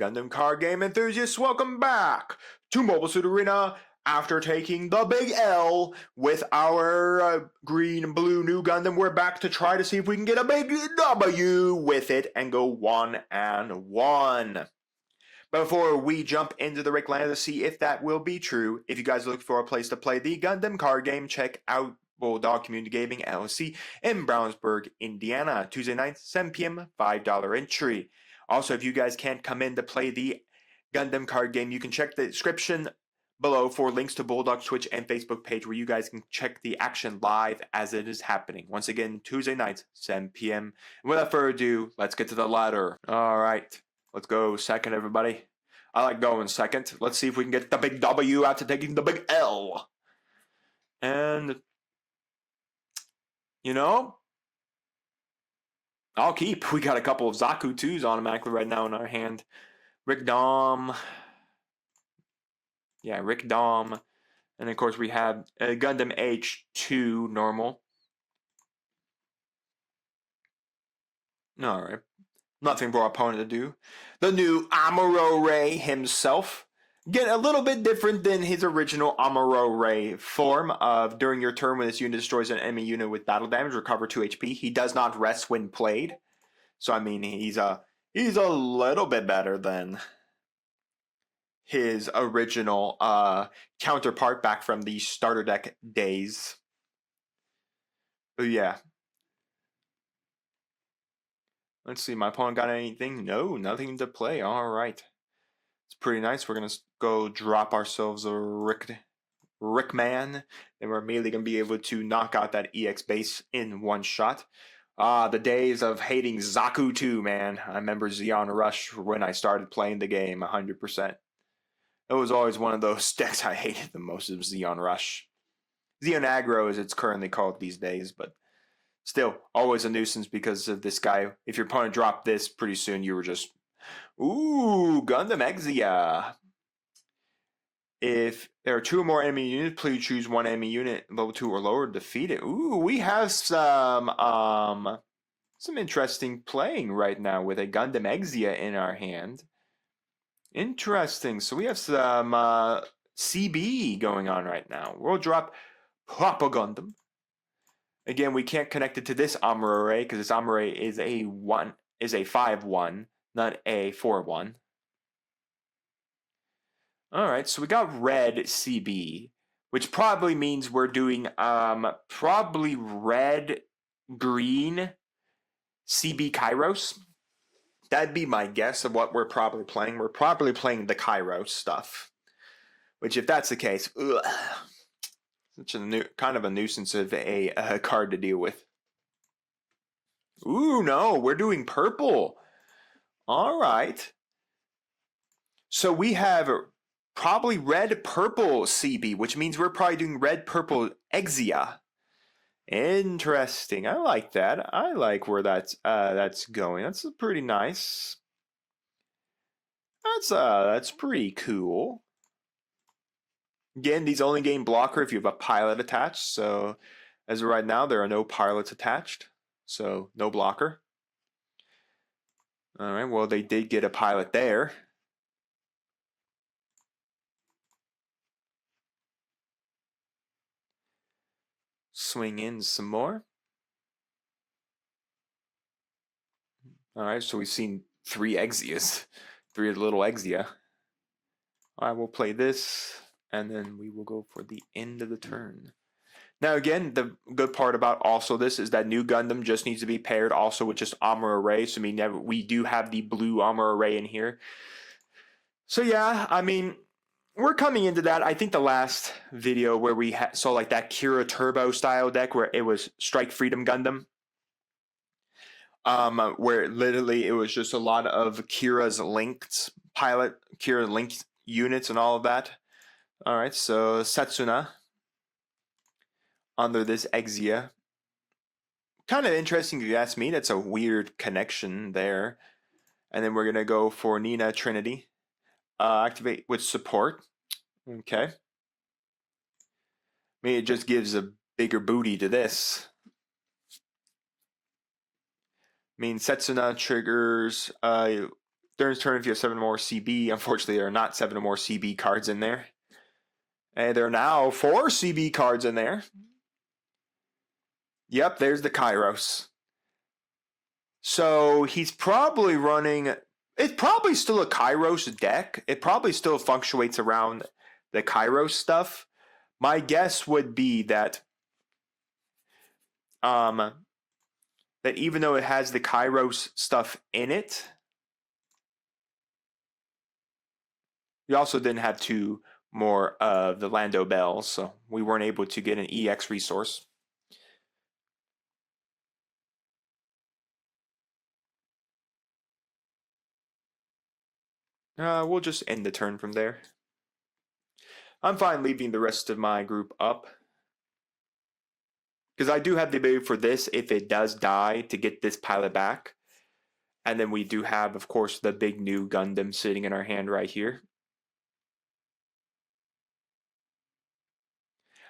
Gundam Card Game enthusiasts, welcome back to Mobile Suit Arena after taking the big L with our green and blue Nu Gundam. We're back to try to see if we can get a big W with it and go 1-1. Before we jump into the Rick Land to see if that will be true, if you guys look for a place to play the Gundam Card Game, check out Bulldog Community Gaming LLC in Brownsburg, Indiana. Tuesday nights, 7 p.m., $5 entry. Also, if you guys can't come in to play the Gundam Card Game, you can check the description below for links to Bulldog's Twitch and Facebook page where you guys can check the action live as it is happening. Once again, Tuesday nights, 7 p.m. And without further ado, let's get to the ladder. All right, let's go second, everybody. I like going second. Let's see if we can get the big W after taking the big L. And, you know, I'll keep. We got a couple of Zaku 2s automatically right now in our hand. Rick Dom. Yeah, Rick Dom. And of course we have a Gundam H2 normal. Alright. Nothing for our opponent to do. The new Amuro Ray himself. Again, a little bit different than his original Amuro Ray form of during your turn when this unit destroys an enemy unit with battle damage, recover 2 HP. He does not rest when played. So I mean he's a little bit better than his original counterpart back from the starter deck days. But yeah. Let's see, my opponent got anything? No, nothing to play. Alright. It's pretty nice. We're going to go drop ourselves a Rickman. And we're immediately going to be able to knock out that EX base in one shot. The days of hating Zaku 2, man. I remember Zeon Rush when I started playing the game 100%. It was always one of those decks I hated the most, of Zeon Rush. Zeon Aggro as it's currently called these days, but still, always a nuisance because of this guy. If your opponent dropped this, pretty soon you were just, ooh, Gundam 𝐒𝐍𝐍𝐄𝐄. If there are 2 or more enemy units, please choose one enemy unit, level 2 or lower, to defeat it. Ooh, we have some interesting playing right now with a Gundam 𝐒𝐍𝐍𝐄 in our hand. Interesting. So we have some CB going on right now. We'll drop Papa Gundam. Again, we can't connect it to this Amuro Ray because this Amuro Ray is a 5-1, not a 4-1. Alright, so we got red CB, which probably means we're doing probably red-green CB Kyrios. That'd be my guess of what we're probably playing. We're probably playing the Kyrios stuff. Which, if that's the case, ugh, such a kind of a nuisance of a card to deal with. Ooh, no, we're doing purple. Alright. So we have probably red-purple CB, which means we're probably doing red-purple 𝐒𝐍𝐶. Interesting. I like that. I like where that's going. That's pretty nice. That's pretty cool. Again, these only gain blocker if you have a pilot attached. So as of right now, there are no pilots attached. So no blocker. Alright, well they did get a pilot there. Swing in some more. Alright, so we've seen 3 𝐒𝐍𝐶s. 3 little 𝐒𝐍𝐶. Alright, we'll play this, and then we will go for the end of the turn. Now again, the good part about also this is that Nu Gundam just needs to be paired also with just Amuro Ray. So I mean, we do have the blue Amuro Ray in here. So yeah, I mean, we're coming into that. I think the last video where we saw like that Kira Turbo style deck where it was Strike Freedom Gundam. Where literally it was just a lot of Kira's linked pilot, Kira linked units and all of that. Alright, so Setsuna under this 𝐒𝐍𝐶. Kind of interesting if you ask me. That's a weird connection there. And then we're going to go for Nina Trinity. Activate with support. Okay. Maybe it just gives a bigger booty to this. I mean, Setsuna triggers During his turn, if you have 7 more CB, unfortunately, there are not 7 more CB cards in there. And there are now 4 CB cards in there. Yep, there's the Kyrios. So he's probably running... It's probably still a Kyrios deck. It probably still fluctuates around the Kyrios stuff. My guess would be that that even though it has the Kyrios stuff in it, we also didn't have 2 more of the Lando Bells, so we weren't able to get an EX resource. We'll just end the turn from there. I'm fine leaving the rest of my group up, because I do have the ability for this, if it does die, to get this pilot back. And then we do have, of course, the big Nu Gundam sitting in our hand right here.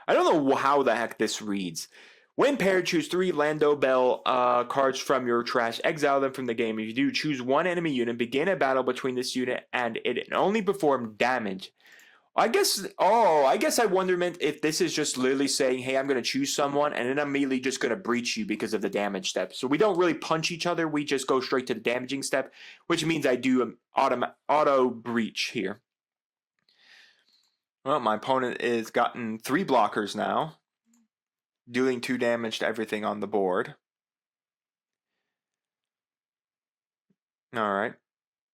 I don't know how the heck this reads. When paired, choose 3 Lando Bell cards from your trash. Exile them from the game. If you do, choose 1 enemy unit. Begin a battle between this unit and it, and only perform damage. I guess I wondered if this is just literally saying, hey, I'm going to choose someone, and then I'm immediately just going to breach you because of the damage step. So we don't really punch each other. We just go straight to the damaging step, which means I do auto breach here. Well, my opponent has gotten 3 blockers now, dealing 2 damage to everything on the board. Alright.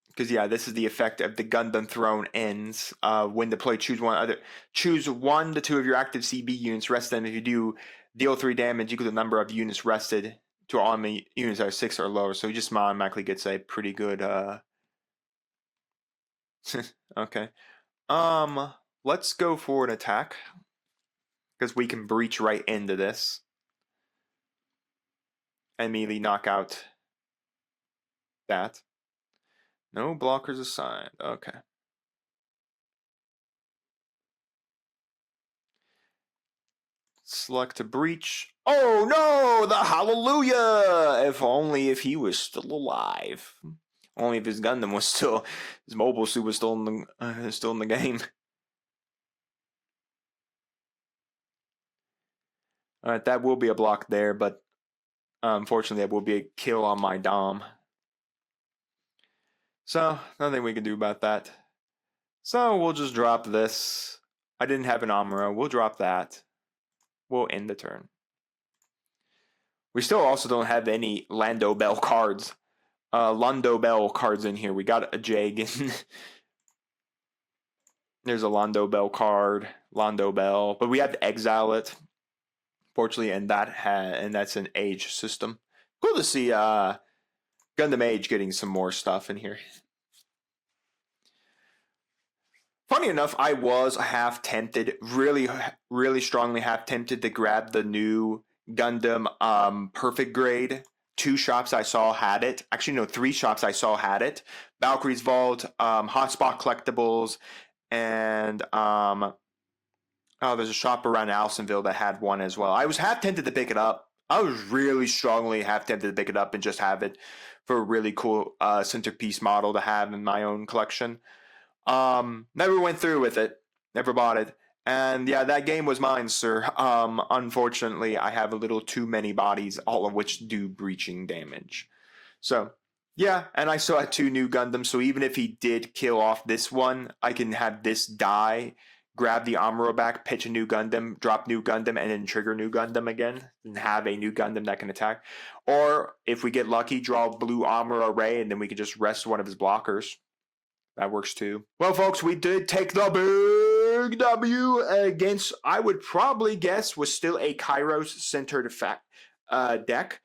Because, yeah, this is the effect of the Gundam Throne ends. When to play, choose 1 to 2 of your active CB units, rest them. If you do, deal 3 damage equal to the number of units rested to all enemy units that are 6 or lower. So he just automatically gets a pretty good... okay. Let's go for an attack, because we can breach right into this and immediately knock out that. No blockers assigned. Okay. Select to breach. Oh no! The hallelujah! If he was still alive. Only if his Gundam was still, his mobile suit was still in the game. Alright, that will be a block there, but unfortunately that will be a kill on my Dom. So, nothing we can do about that. So, we'll just drop this. I didn't have an Amuro. We'll drop that. We'll end the turn. We still also don't have any Lando Bell cards. Lando Bell cards in here. We got a 𝐒𝐍𝐍𝐄𝐄. There's a Lando Bell card. Lando Bell. But we have to exile it. Fortunately, and that's an age system. Cool to see Gundam 𝐂𝐎𝐿 getting some more stuff in here. Funny enough, I was half tempted, really strongly half tempted to grab the Nu Gundam Perfect Grade. 2 shops I saw had it. Actually, no, 3 shops I saw had it. Valkyrie's Vault, Hotspot Collectibles, and there's a shop around Allisonville that had one as well. I was half tempted to pick it up. I was really strongly half tempted to pick it up and just have it for a really cool centerpiece model to have in my own collection. Never went through with it. Never bought it. And yeah, that game was mine, sir. Unfortunately, I have a little too many bodies, all of which do breaching damage. So, yeah, and I still had 2 Nu Gundams, so even if he did kill off this one, I can have this die, grab the Amuro back, pitch a Nu Gundam, drop Nu Gundam, and then trigger Nu Gundam again, and have a Nu Gundam that can attack. Or, if we get lucky, draw blue Amuro Ray, and then we can just rest one of his blockers. That works too. Well, folks, we did take the big W against, I would probably guess, was still a Kyrios-centered deck.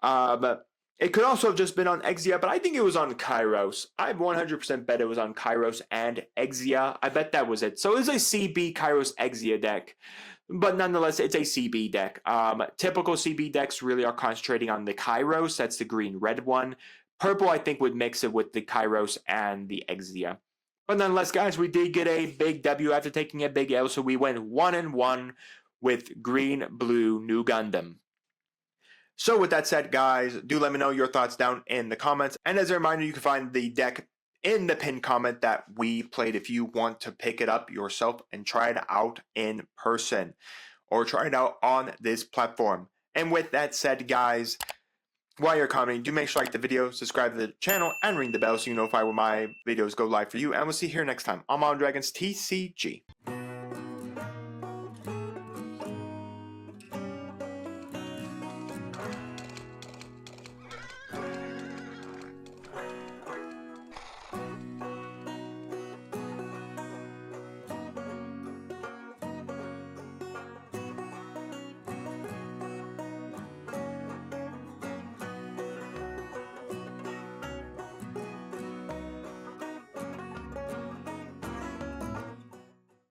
But it could also have just been on 𝐒𝐍𝐿, but I think it was on Kyrios. I 100% bet it was on Kyrios and 𝐒𝐍𝐿. I bet that was it. So it's a CB Kyrios 𝐒𝐍𝐿 deck. But nonetheless, it's a CB deck. Typical CB decks really are concentrating on the Kyrios. That's the green-red one. Purple, I think, would mix it with the Kyrios and the 𝐒𝐍𝐿. But nonetheless, guys, we did get a big W after taking a big L. So we went 1-1 with green-blue Nu Gundam. So with that said, guys, do let me know your thoughts down in the comments. And as a reminder, you can find the deck in the pinned comment that we played if you want to pick it up yourself and try it out in person or try it out on this platform. And with that said, guys, while you're commenting, do make sure to like the video, subscribe to the channel, and ring the bell so you know when my videos go live for you. And we'll see you here next time. I'm on Dragons TCG.